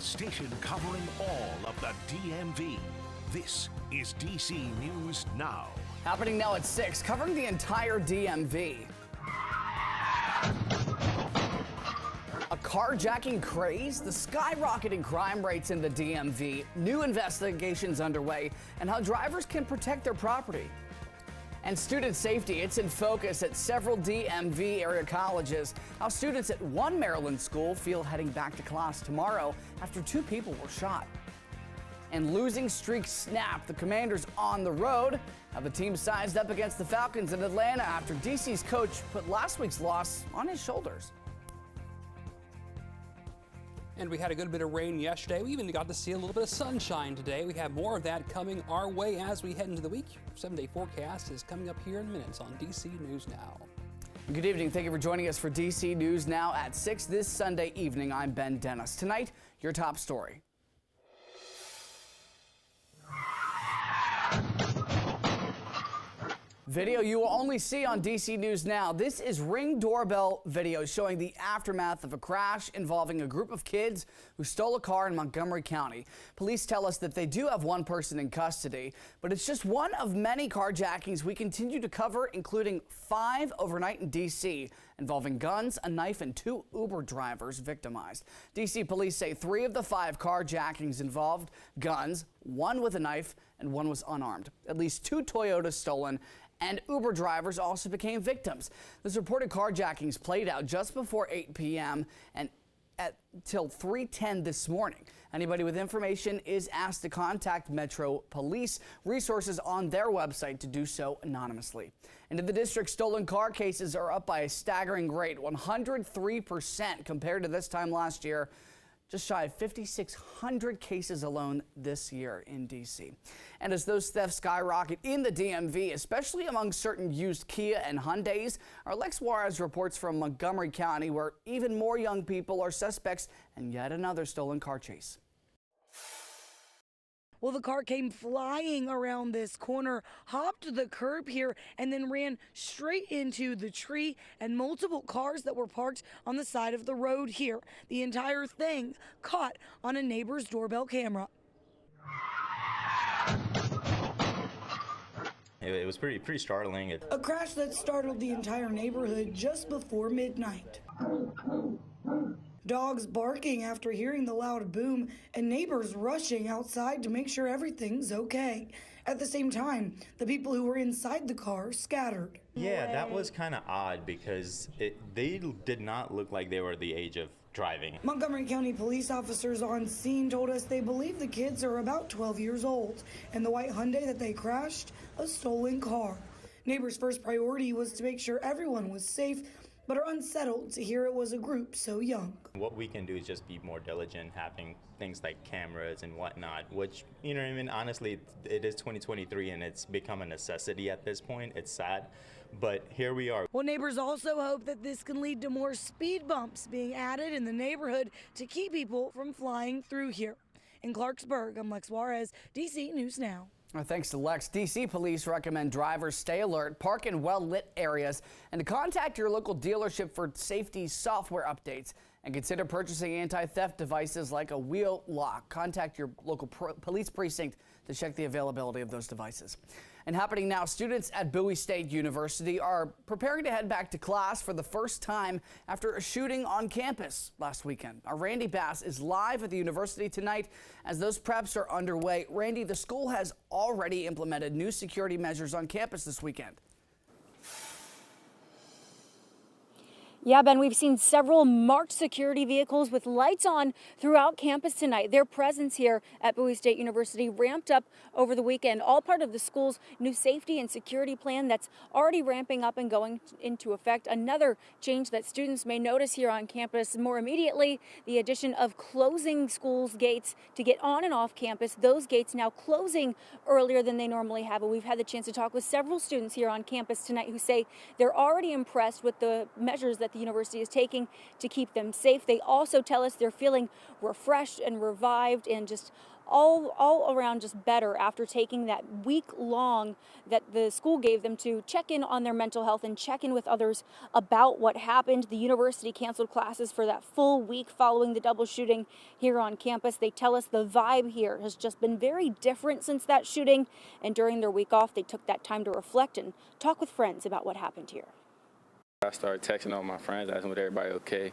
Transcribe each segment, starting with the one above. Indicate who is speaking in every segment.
Speaker 1: station covering all of the DMV. This is DC News Now.
Speaker 2: Happening now at 6, covering the entire DMV. A carjacking craze, the skyrocketing crime rates in the DMV, new investigations underway, and how drivers can protect their property. And student safety, it's in focus at several DMV area colleges. How students at one Maryland school feel heading back to class tomorrow after 2 people were shot. And losing streak snapped, the Commanders on the road. How the team sized up against the Falcons in Atlanta after DC's coach put last week's loss on his shoulders.
Speaker 3: And we had a good bit of rain yesterday. We even got to see a little bit of sunshine today. We have more of that coming our way as we head into the week. 7-day forecast is coming up here in minutes on DC News Now.
Speaker 2: Good evening. Thank you for joining us for DC News Now at 6 this Sunday evening. I'm Ben Dennis. Tonight, your top story. Video you will only see on DC News Now. This is Ring doorbell video showing the aftermath of a crash involving a group of kids who stole a car in Montgomery County. Police tell us that they do have one person in custody, but it's just one of many carjackings we continue to cover, including 5 overnight in DC involving guns, a knife, and 2 Uber drivers victimized. DC police say 3 of the 5 carjackings involved guns, 1 with a knife, and 1 was unarmed. At least 2 Toyotas stolen, and Uber drivers also became victims. This reported carjackings played out just before 8 p.m. and till 3:10 this morning. Anybody with information is asked to contact Metro Police. Resources on their website to do so anonymously. And in the district, stolen car cases are up by a staggering rate, 103% compared to this time last year. Just shy of 5,600 cases alone this year in D.C. And as those thefts skyrocket in the DMV, especially among certain used Kia and Hyundais, our Lex Juarez reports from Montgomery County, where even more young people are suspects in yet another stolen car chase.
Speaker 4: Well, the car came flying around this corner, hopped the curb here, and then ran straight into the tree and multiple cars that were parked on the side of the road here. The entire thing caught on a neighbor's doorbell camera.
Speaker 5: It was pretty startling.
Speaker 4: A crash that startled the entire neighborhood just before midnight. Dogs barking after hearing the loud boom, and neighbors rushing outside to make sure everything's okay. At the same time, the people who were inside the car scattered.
Speaker 5: Yeah, that was kind of odd because they did not look like they were the age of driving.
Speaker 4: Montgomery County police officers on scene told us they believe the kids are about 12 years old, and the white Hyundai that they crashed, a stolen car. Neighbors' first priority was to make sure everyone was safe, but are unsettled to hear it was a group so young.
Speaker 5: What we can do is just be more diligent, having things like cameras and whatnot, which, you know what I mean, honestly, it is 2023 and it's become a necessity at this point. It's sad, but here we are.
Speaker 4: Well, neighbors also hope that this can lead to more speed bumps being added in the neighborhood to keep people from flying through here. In Clarksburg, I'm Lex Juarez, DC News Now.
Speaker 2: Thanks to Lex. D.C. police recommend drivers stay alert, park in well-lit areas, and to contact your local dealership for safety software updates. And consider purchasing anti-theft devices like a wheel lock. Contact your local police precinct to check the availability of those devices. And happening now, students at Bowie State University are preparing to head back to class for the first time after a shooting on campus last weekend. Our Randy Bass is live at the university tonight as those preps are underway. Randy, the school has already implemented new security measures on campus this weekend.
Speaker 6: Yeah, Ben, we've seen several marked security vehicles with lights on throughout campus tonight. Their presence here at Bowie State University ramped up over the weekend, all part of the school's new safety and security plan that's already ramping up and going into effect. Another change that students may notice here on campus more immediately, the addition of closing schools' gates to get on and off campus. Those gates now closing earlier than they normally have. And we've had the chance to talk with several students here on campus tonight who say they're already impressed with the measures that that the university is taking to keep them safe. They also tell us they're feeling refreshed and revived and just all around just better after taking that week long that the school gave them to check in on their mental health and check in with others about what happened. The university canceled classes for that full week following the double shooting here on campus. They tell us the vibe here has just been very different since that shooting, and during their week off they took that time to reflect and talk with friends about what happened here.
Speaker 7: I started texting all my friends, asking was everybody okay.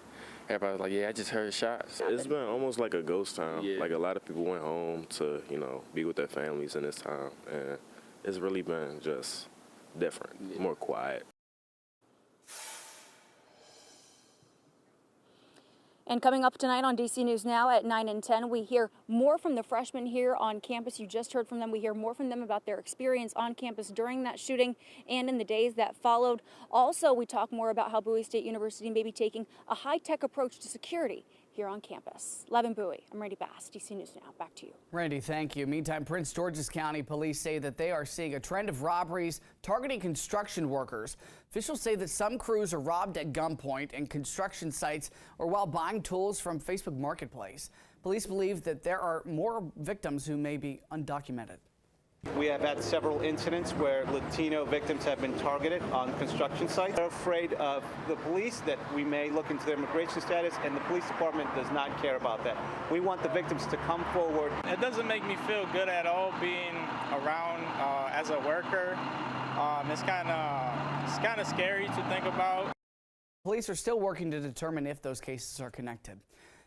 Speaker 7: Everybody was like, yeah, I just heard shots.
Speaker 8: It's been almost like a ghost town.
Speaker 7: Yeah.
Speaker 8: Like a lot of people went home to, be with their families in this time. And it's really been just different, more quiet.
Speaker 6: And coming up tonight on DC News Now at 9 and 10, we hear more from the freshmen here on campus. You just heard from them. We hear more from them about their experience on campus during that shooting and in the days that followed. Also, we talk more about how Bowie State University may be taking a high-tech approach to security here on campus. Levin Bowie, I'm Randy Bass, DC News Now. Back to you.
Speaker 2: Randy, thank you. Meantime, Prince George's County police say that they are seeing a trend of robberies targeting construction workers. Officials say that some crews are robbed at gunpoint in construction sites or while buying tools from Facebook Marketplace. Police believe that there are more victims who may be undocumented.
Speaker 9: We have had several incidents where Latino victims have been targeted on construction sites. They're afraid of the police, that we may look into their immigration status, and the police department does not care about that. We want the victims to come forward.
Speaker 10: It doesn't make me feel good at all being around as a worker. It's kind of scary to think about.
Speaker 2: Police are still working to determine if those cases are connected.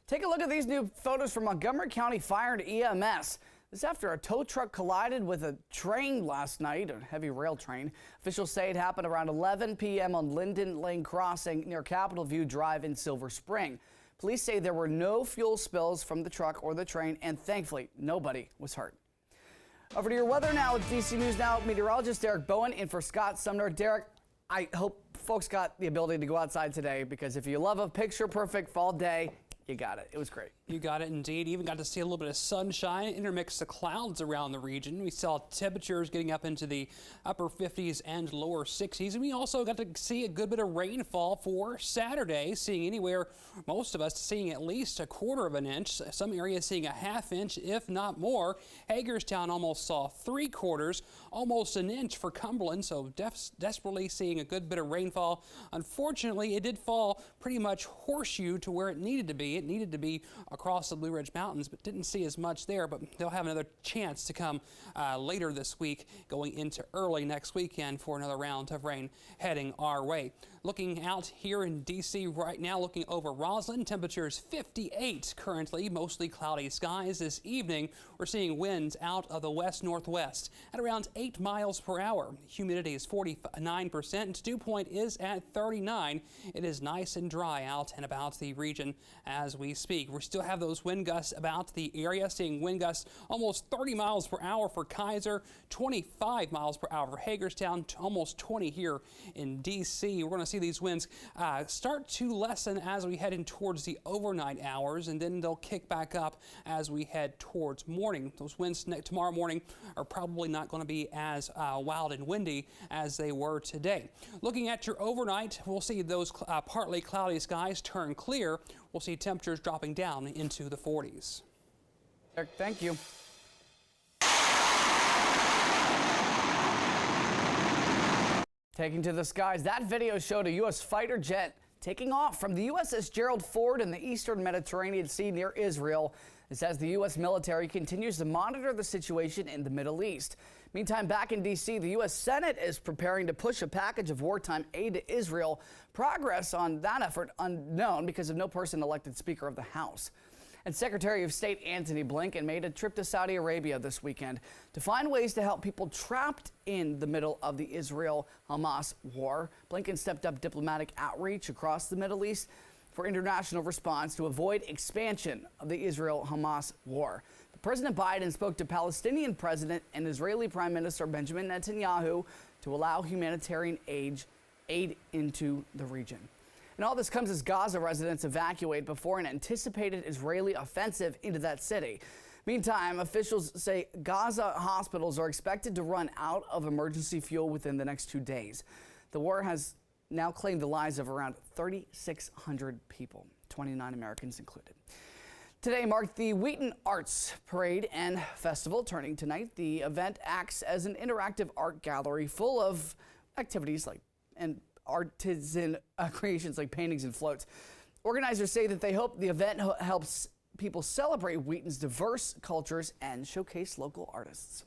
Speaker 2: Take a look at these new photos from Montgomery County Fire and EMS. This after a tow truck collided with a train last night, a heavy rail train. Officials say it happened around 11 p.m. on Linden Lane Crossing near Capitol View Drive in Silver Spring. Police say there were no fuel spills from the truck or the train, and thankfully nobody was hurt. Over to your weather now with DC News Now. Meteorologist Derek Bowen in for Scott Sumner. Derek, I hope folks got the ability to go outside today, because if you love a picture-perfect fall day, you got it. It was great.
Speaker 3: You got it indeed. Even got to see a little bit of sunshine, intermixed the clouds around the region. We saw temperatures getting up into the upper 50s and lower 60s. And we also got to see a good bit of rainfall for Saturday, seeing anywhere, most of us seeing at least a quarter of an inch. Some areas seeing a half inch, if not more. Hagerstown almost saw 3/4, almost an inch for Cumberland. So desperately seeing a good bit of rainfall. Unfortunately, it did fall pretty much horseshoe to where it needed to be. It needed to be across the Blue Ridge Mountains, but didn't see as much there. But they'll have another chance to come later this week, going into early next weekend for another round of rain heading our way. Looking out here in D.C. right now, looking over Roslyn, temperatures 58 currently, mostly cloudy skies. This evening, we're seeing winds out of the west-northwest at around 8 miles per hour. Humidity is 49%. Dew point is at 39. It is nice and dry out and about the region as we speak. We still have those wind gusts about the area, seeing wind gusts almost 30 miles per hour for Kaiser, 25 miles per hour for Hagerstown, almost 20 here in D.C. We're going to see these winds start to lessen as we head in towards the overnight hours, and then they'll kick back up as we head towards morning. Those winds tomorrow morning are probably not going to be as wild and windy as they were today. Looking at your overnight, we'll see those partly cloudy skies turn clear. We'll see temperatures dropping down into the 40s.
Speaker 2: Eric, thank you. Taking to the skies, that video showed a U.S. fighter jet taking off from the USS Gerald Ford in the eastern Mediterranean Sea near Israel. It says the U.S. military continues to monitor the situation in the Middle East. Meantime, back in D.C., the U.S. Senate is preparing to push a package of wartime aid to Israel. Progress on that effort unknown because of no person elected Speaker of the House. And Secretary of State Antony Blinken made a trip to Saudi Arabia this weekend to find ways to help people trapped in the middle of the Israel-Hamas war. Blinken stepped up diplomatic outreach across the Middle East for international response to avoid expansion of the Israel-Hamas war. President Biden spoke to Palestinian President and Israeli Prime Minister Benjamin Netanyahu to allow humanitarian aid into the region. And all this comes as Gaza residents evacuate before an anticipated Israeli offensive into that city. Meantime, officials say Gaza hospitals are expected to run out of emergency fuel within the next 2 days. The war has now claimed the lives of around 3,600 people, 29 Americans included. Today marked the Wheaton Arts Parade and Festival. Turning tonight, the event acts as an interactive art gallery full of activities and artisan creations like paintings and floats. Organizers say that they hope the event helps people celebrate Wheaton's diverse cultures and showcase local artists.